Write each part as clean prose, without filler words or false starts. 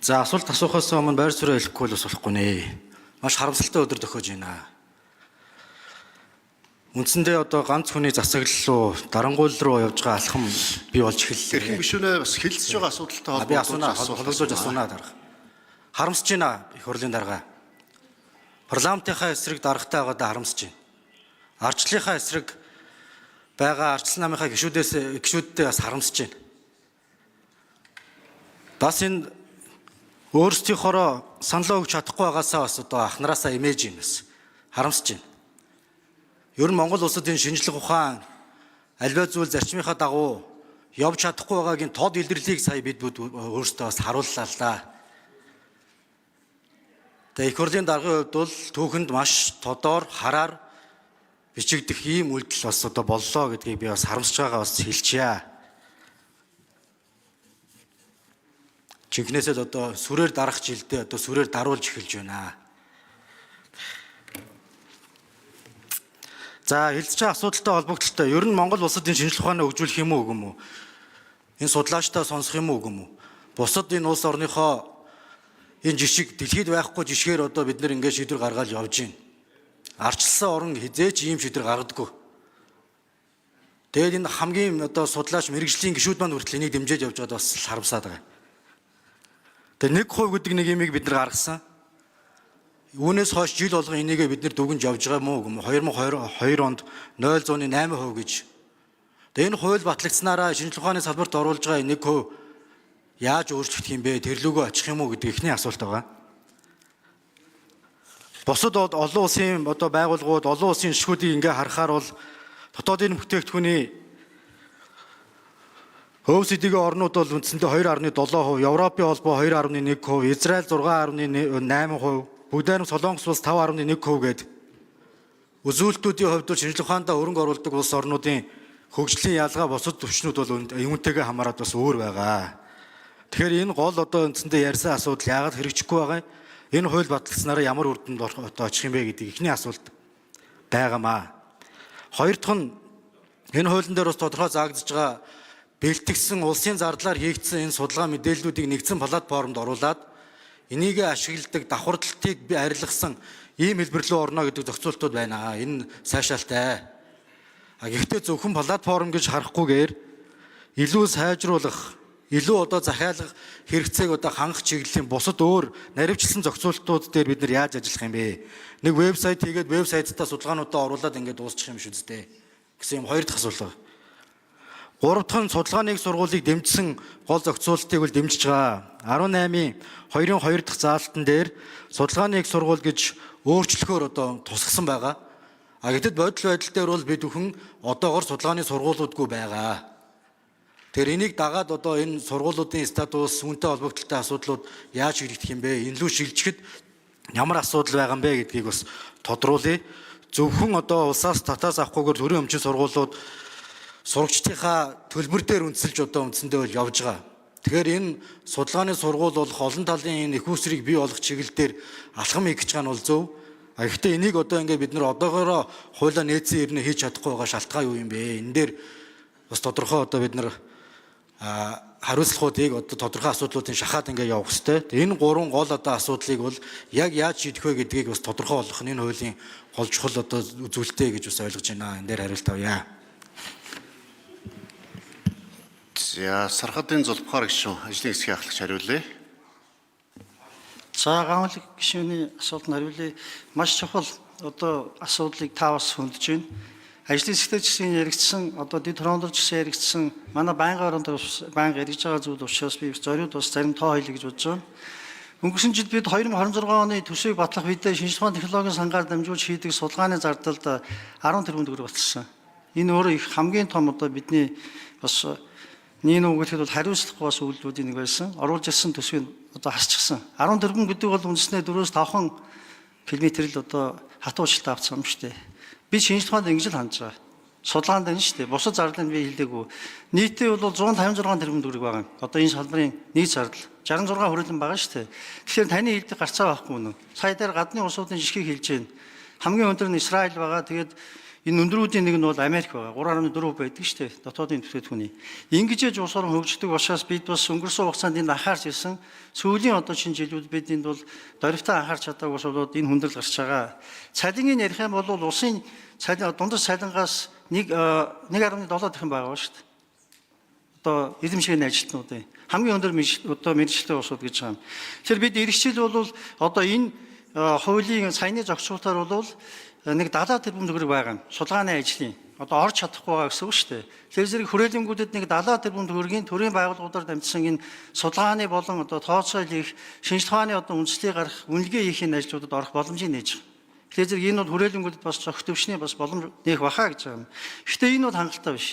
За асуулт асуухаас өмнө байр суурь хэлэхгүй л бас болохгүй нэ. Маш харамсалтай өдөр төхөж байна. Үндсэндээ одоо ганц хүний засаглал руу, дарангуул руу явж байгаа алхам бий болж эхэллээ. Эрхэм гишүүнээ бас хэлэлцэж байгаа асуудалтай Би холбогдуулж асуунаа дарга. Харамсаж байна их хурлын дарга. Парламентынхаа эсрэг даргатай байгаадаа харамсаж байна. Ардчлалынхаа эсрэг байгаа ардчлал намынхаа гишүүддээ бас харамсаж байна. Бас энэ өөрсдийнхоороо саналаа өгч чадахгүй байгаасаа бас одоо ахнараасаа имэж юм бас харамсаж байна. Ер нь Монгол улсад энэ шинжлэх ухаан альва зүйл зарчмынхаа дагуу явж чадахгүй байгаагийн тод илэрлийг сая бид өөрсдөө бас харууллаа л да. Тэгээ их хурлын даргын хувьд бол түүхэнд маш тодор хараар бичигдэх ийм үйлдэл бас одоо боллоо гэдгийг би бас харамсаж байгаа бас хэлчихье. Жинхнээсээ л одоо сүрээр дарах жилдээ одоо сүрээр даруулж эхэлж байна. За хэлж байгаа асуудалтай холбогдлолтой. Ер нь Монгол улсад энэ шинжлэх ухаанаа хөгжүүлэх юм уу үгүй юм уу? Энэ судлаачтай сонсох юм уу үгүй юм уу? Бусад энэ улс орныхоо энэ жишг дэлхийд байхгүй жишгээр одоо бид нэр ингээд шийдвэр гаргаад явж байна. Арчилсан орн хизээч ийм шийдвэр гаргадаггүй. Тэгээд энэ хамгийн одоо судлаач мэрэгжлийн гишүүд маань хүртэл энийг дэмжиж явж байгаад бас харамсаад байгаа. Тэгээд 1% гэдэг нэг юмыг бид нар гаргасан. Үүнээс хойш жил болгон энийгээ бид нар дүгнж явж байгаа мó үгүй юм. 2022 онд 0.8% гэж. Тэгээд энэ хууль батлагдсанараа шинжлэх ухааны салбарт оруулж байгаа 1% яаж өөрчлөгдөх юм бэ? Тэрлүүгөө очих юм уу гэдэг ихний асуулт байгаа. Бусад олон улсын одоо байгууллагууд, олон улсын жишгүүдийг ингээ харахаар бол дотоодын бүтээгдэхүүний OECD-ийн орнууд бол үндсэндээ 2.7%, Европын холбоо 2.1%, Израиль 6.8%, Бүгд найрамд Солонгос улс 5.1% гээд үзүүлэлтүүдийн хувьд бол шинжлэх ухаандаа хөрөнгө оруулдаг улс орнуудын хөгжлийн ялгаа бусад төвчнүүд бол үүнтэйгээ хамаарат бас өөр байгаа. Тэгэхээр энэ гол одоо үндсэндээ ярьсан асуудал яагаад хэрэгжихгүй байгаа юм? Энэ хууль батлагдсанараа ямар үр дүнд одоо очих юм бэ гэдэг ихний асуулт байгаамаа. Хоёр дахь нь энэ хуулийн дээр бас тодорхой заагдж байгаа бэлтгэсэн улсын зардлаар хийгдсэн энэ судалгаа мэдээллүүдийг нэгдсэн платформд оруулад энийг ашигладаг давхарлалтыг би арилгасан ийм хэлбэрлүү орно гэдэг зохицуултууд байна. Энэ сайшаалтай. Гэхдээ зөвхөн платформ гэж харахгүйгээр илүү сайжруулах, илүү одоо захиалах хэрэгцээг одоо хангах чиглэлийн бусад өөр наривчлсан зохицуултууд дээр бид нар яаж ажиллах юм бэ? Нэг вебсайт хийгээд вебсайтаа судалгаануудаа оруулаад ингээд дуусчих юм шүү дээ. Гэсэн юм хоёр дахь асуулт байна. Гурав дахь нь судалгааны сургуулийг дэмжсэн гол зохицуултыг бол дэмжиж байгаа. 18-ийн 2-2 дахь заалтан дээр судалгааны сургууль гэж өөрчлөхөөр одоо тусгасан байгаа. Гэтэл бодол байдал дээр бол бид бүхэн одоогор судалгааны сургуулиудгүй байгаа. Тэгэхээр энийг дагаад одоо энэ сургуулиудын статус, үүнтэй холбогдлолтой асуудлууд яаж шийдэгдэх юм бэ? Энэ лүү шилжихэд ямар асуудал байгаа юм бэ гэдгийг бас тодруулъя. Зөвхөн одоо улсаас татаас авахгүйгээр төрийн өмчийн сургуулиуд сурагчдынхаа төлбөр дээр үндэслэж одоо үндсэндээ бол явж байгаа. Тэгэхээр энэ судалгааны сургууль бол олон талын энэ их усрыг бий болгох чиглэлээр алхам хийх гэж байгаа нь бол зөв. Гэхдээ энийг одоо ингээд бид нар одоогоороо хуулиа нээсэн ирнэ хийж чадахгүй байгаа шалтгаан юу юм бэ? Энэ дээр бас тодорхой одоо бид нар хариуцлагуудыг одоо тодорхой асуудлуудын шахаад ингээд явах хэрэгтэй. Энэ гурван гол одоо асуудлыг бол яг яаж шийдэх вэ гэдгийг бас тодорхой болгох нь энэ хуулийн гол чухал одоо зүйлтэй гэж бас ойлгож байна. Энэ дээр хариулт авъя. За Сархадын Зулбахаар гишүүн ажлын хэсгийн ахлагч хариулъя. За гамлаг гишүүний асуултанд хариулъя. Маш чухал одоо асуудлыг та бас хөндөж байна. Ажлын хэсэгт гэсэн яригдсан одоо дэд хорондор гэсэн яригдсан манай байнгын оронд байнга яригдж байгаа зүйл учраас би зориуд бас зарим тоо хэлье гэж бодож байна. Өнгөрсөн жил бид 2026 оны төсвийг батлах үедээ шинжлэх ухааны технологийн сангаар дамжуулж хийдэг судалгааны зардалд 10 тэрбум төгрөг баталсан. Энэ өөрөө их хамгийн том одоо бидний бас нэг үгэлхэд бол хариуцлахгүй бас үйлдэлүүдийн нэг байсан. Оруулж ирсэн төсвийг одоо хасчихсан. 10 тэрбум гэдэг бол үндснээ 4-5 км л одоо хатуучилтаа авсан юм шүү дээ. Би шинжлэх ухаанд ингэж л хандж байгаа. Судалгаанд энэ шүү дээ. Бусад зардлыг би хэлдэггүй. Нийтээ бол 156 тэрбум төгрөг байгаа. Одоо энэ салбарын нийт зардал 66 хүрээлэн байгаа шүү дээ. Тэгэхээр таны хэлдэг гарцаа байхгүй нү? Сая дээр гадны улсуудын жишгийг хэлж байна. Хамгийн өндөр нь Израиль байгаа. Тэгээд Энэ өндрүүдийн нэг нь бол Америк байгаа. 3.4% байдаг шүү дээ. Дотоодын бүтээгдэхүүний. Ингэж улс орон хөгждөг учраас бид бас өнгөрсөн хугацаанд энэ анхаарч ирсэн. Сүүлийн одоо шинэ жилүүд бид энд бол дөрвтөө анхаарч чадаагүй болоод энэ хүндрэл гарч байгаа. Цалингийн ярих юм бол улсын дундас цалингаас 1.7 дахин байгаа шүү дээ. Одоо эзэмшигний ажилтнуудын хамгийн өндөр мэргэжлийн улсууд гэж байгаа юм. Тэгэхээр бид эх жил бол одоо энэ хуулийн саяны зохицуулалтаар бол нэг 70 тэрбум төгрөг байгаа юм. Судалгааны ажлын одоо орж чадахгүй байгаа гэсэн үг шүү дээ. Тэгэхээр зэрэг хүрээлэнгүүдэд нэг 70 тэрбум төгрөгийн төрийн байгууллагуудаар дамжсан энэ судалгааны болон одоо тооцоол хийх, шинжилгээ ухааны одоо үндслийг гарах, үнэлгээ хийхин ажлуудад орох боломжийг нээж байгаа. Тэгэхээр зэрэг энэ бол хүрээлэнгүүдэд бас зохих төвшний бас боломж нээх баха гэж байгаа юм. Гэхдээ энэ бол хангалттай биш.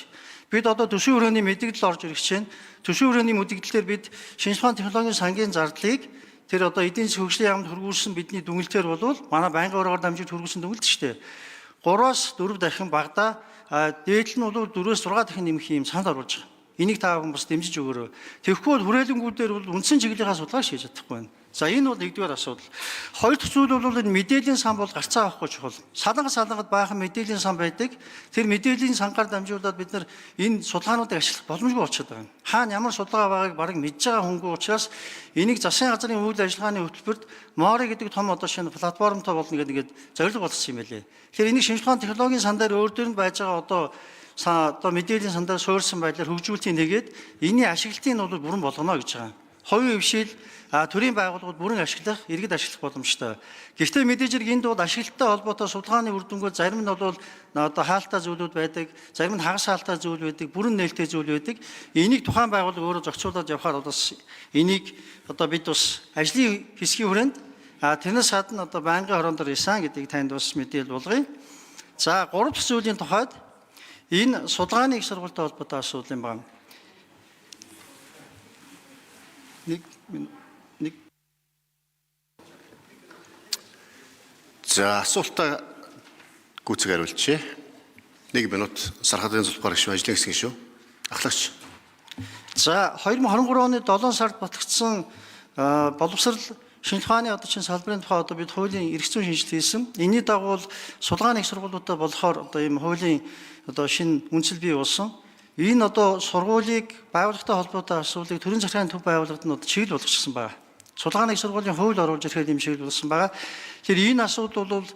Бид одоо төсвийн хүрээний мэдээлэл орж ирэх чинь төсвийн хүрээний мэдээлэлээр бид шинжилгээ ухааны технологийн сангийн зардлыг тэр одоо эдийн засгийн хөгжлийн яамд хөрвүүлсэн бидний дүнэлтээр бол манай байнгын орогоор дамжиж хөрвүүлсэн дүнэлт шүү дээ. 3-аас 4 дахин багада дээд нь бол 4-өөс 6 дахин нэмэх юм санал оруулж байгаа. Энийг та бүхэн бас дэмжиж өгөөрэй. Тэгэхгүй бол хүрээлэнгүүдээр бол үндсэн чиглэлийнхаа судалгаа хийж чадахгүй байна. За энэ бол нэгдүгээр асуудал. Хоёр дахь зүйл бол энэ мэдээллийн сан бол гарцаа авахгүй чухал. Салангад баахан мэдээллийн сан байдаг. Тэр мэдээллийн сангаар дамжуулаад бид нар энэ судалгаануудыг ашиглах боломжгүй болчиход байгаа юм. Хаана ямар судалгаа байгааг бараг мэдж байгаа хүнгүй учраас энийг засгийн газрын үйл ажиллагааны хөтөлбөрт Мори гэдэг том одоо шинэ платформтой болно гэдэг зорилго болсон юм байлээ. Тэгэхээр энийг шинжилгээ ухааны технологийн сан дээр өөр дөр нь байж байгаа одоо мэдээллийн сандаар суурьсан байдлаар хөгжүүлтийн нэгээд энэний ашиглалтыг нь бол бүрэн болгоно гэж байгаа. Хувийн хвшил төрийн байгууллагууд бүрэн ашиглах, иргэд ашиглах боломжтой. Гэхдээ мэдээж хэрэг энд бол ашиглалттай холбоотой судалгааны үр дүнгууд зарим нь бол одоо хаалттай зүйлүүд байдаг, зарим нь хагас хаалттай зүйл байдаг, бүрэн нээлттэй зүйл байдаг. Энийг тухайн байгууллага өөрөө зохицуулаад явхаар бас энийг одоо бид бас ажлын хэсгийн хүрээнд тэрнээс гадна одоо байнгын хороондор исэн гэдгийг танд бас мэдээлэл болгоё. За 3 дахь зүйлийн тухайд энэ судалгааны их сургуультай холбоотой асуудал юм байна. За асуултаа гүйцэг хариулчихъя. 1 минут Сархадын Зулбар гишүүн ажлын хэсэг шүү. Ахлагч. За 2023 оны 7 сард батлагдсан боловсрал шинжилгээ ухааны одоо чинь салбарын тухай одоо бид хуулийн эрх зүйн шинжилгээ хийсэн. Энийний дагуу судалгааны их сургуулиудад болохоор одоо ийм хуулийн одоо шинэ үндсэл бий болсон. Энэ одоо сургуулийг байгууллагатай холбоотой асуудлыг төрийн захиргааны төв байгууллагад нь одоо чиглэл болгочихсон байна. Судалгааны их сургуулийн хууль оруулж ирэхэд ийм чиглэл болсон байгаа. Тэгэхээр энэ асуудал бол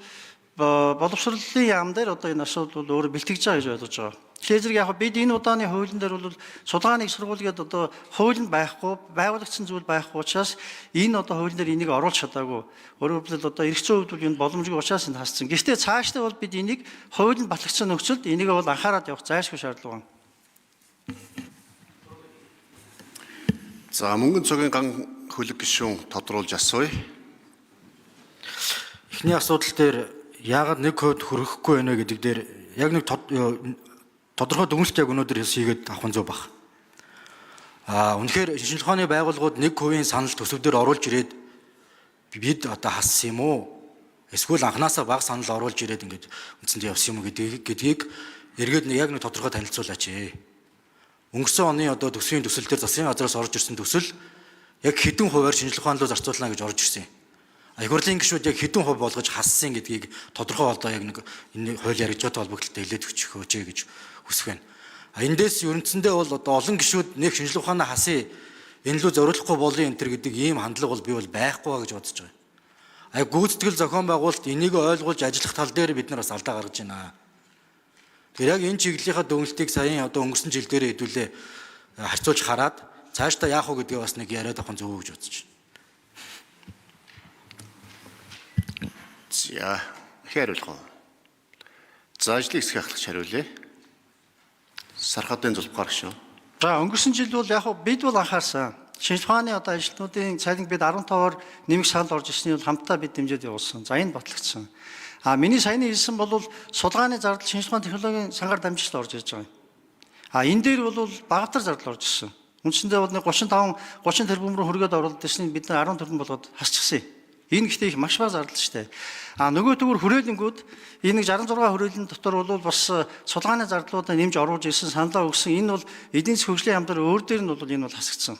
боловсролын яам дээр одоо энэ асуудал бол өөрө бэлтгэж байгаа гэж ойлгож байгаа. Тэгэхээр зэрэг яг бид энэ удааны хуулийн дээр бол судалгааны их сургуулиуд одоо хуулинд байхгүй, байгуулагдсан зүйл байхгүй учраас энэ одоо хуулийн дээр энийг оруулж чадаагүй. Өөрөөр хэлбэл одоо эрх зүйн хувьд бол энэ боломжгүй учраас энэ хасцсан. Гэхдээ цаашдаа бол бид энийг хуулинд батлагдсан нөхцөлд энийг бол анхаарал явах зайлшгүй шаардлага байна. За мөнгөн цогийн ган хөлөг гишүүн тодруулж асууя. Эхний асуудал дээр яагаад 1% хүрэхгүй байна гэдэг дээр яг нэг тодорхой дүгнэлт яг өнөөдөр хийгээд авах нь зөв баг. Үнэхээр шинжилгээ ухааны байгууллагууд 1% санал төсөв дээр оруулж ирээд бид одоо хассан юм уу? Эсвэл анханасаа бага санал оруулж ирээд ингээд үндсэндээ явсан юм уу гэдгийг эргээд яг нэг тодорхой танилцуулаач. Өнгөрсөн оны одоо төсвийн төсөл дээр засгийн газраас орж ирсэн төсөл яг хэдэн хувиар шинжилгээ ухаан руу зарцуулна гэж орж ирсэн. Хурлын гишүүд яг хэдэн хувь болгож хассан гэдгийг тодорхой одоо яг нэг энэ хууль яригчтай холбогдлолтой хэлээд өгч гэж хүсэх байна. Эндээс ерөнцөндөө бол одоо олон гишүүд нэг шинжилгээ ухаанаа хасъя, энэ лүү зориулахгүй болын энэ төр гэдэг ийм хандлага бол би бол байхгүй гэж бодож байгаа. Гүйцэтгэл зохион байгуулалт энийг ойлгуулж ажиллах тал дээр бид нар бас алдаа гаргаж байна. Тэгэхээр яг энэ чиглэлийнхаа дүгнэлтийг саяхан одоо өнгөрсөн жил дээр хэдүүлээ харьцуулж хараад цаашдаа яах вэ гэдгээ бас нэг яриад авах нь зөв гэж бодож байна. За хариулах. За ажлын хэсэг ахлагч хариулъя. Сархадын Зулбар гишүүн. За өнгөрсөн жил бол яг бид бол анхаарсан. Шинжилгээ ухааны одоо ажилтнуудын цалинг бид 15-аар нэмэх санал орж ирсний бол хамтдаа бид дэмжиж явуулсан. За энэ батлагдсан. Миний саяны хэлсэн бол судалгааны зардал шинжилгээ ухааны технологийн сангаар дамжуулалт орж ирж байгаа. Энэ дээр бол багатар зардал орж ирсэн. Үндсэндээ бол 30 тэрбум руу хүргээд оруулаад ирснийг бид нар 10 тэрбум болгоод хасчихсан. Энэ гэхдээ их маш бага зардал шүү дээ. Нөгөө төгөр хүрээлэнгүүд энэ 66 хүрээлэн дотор бол бас судалгааны зардлуудаа нэмж оруулж ирсэн саналаа өгсөн. Энэ бол эдийн засгийн хөгжлийн яамдаар өөр дээр нь бол энэ бол хасагдсан.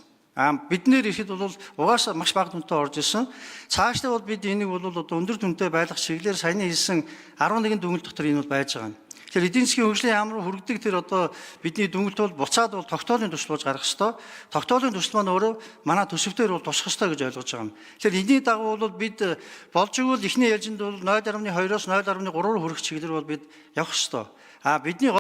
Бид нэр ихэд бол угаасаа маш бага дүнтэй орж ирсэн. Цаашдаа бол бид энийг бол одоо өндөр дүнтэй байлгах чиглэлээр саяны хэлсэн 11 дүгнэлт дотор энэ бол байж байгаа юм. Тэгэхээр эдийн засгийн хөгжлийн яам руу хүргэдэг тэр одоо бидний дүнэлт бол буцаад бол тогтоолын төсөл болж гарах ёстой. Тогтоолын төсөл маань өөрөө манай төсөвдөр бол тусах ёстой гэж ойлгож байгаа юм. Тэгэхээр энэний дагуу бол бид болж игэл эхний ээлжинд бол 0.2-оос 0.3 руу хүрэх чиглэлээр бол бид явах ёстой. Бидний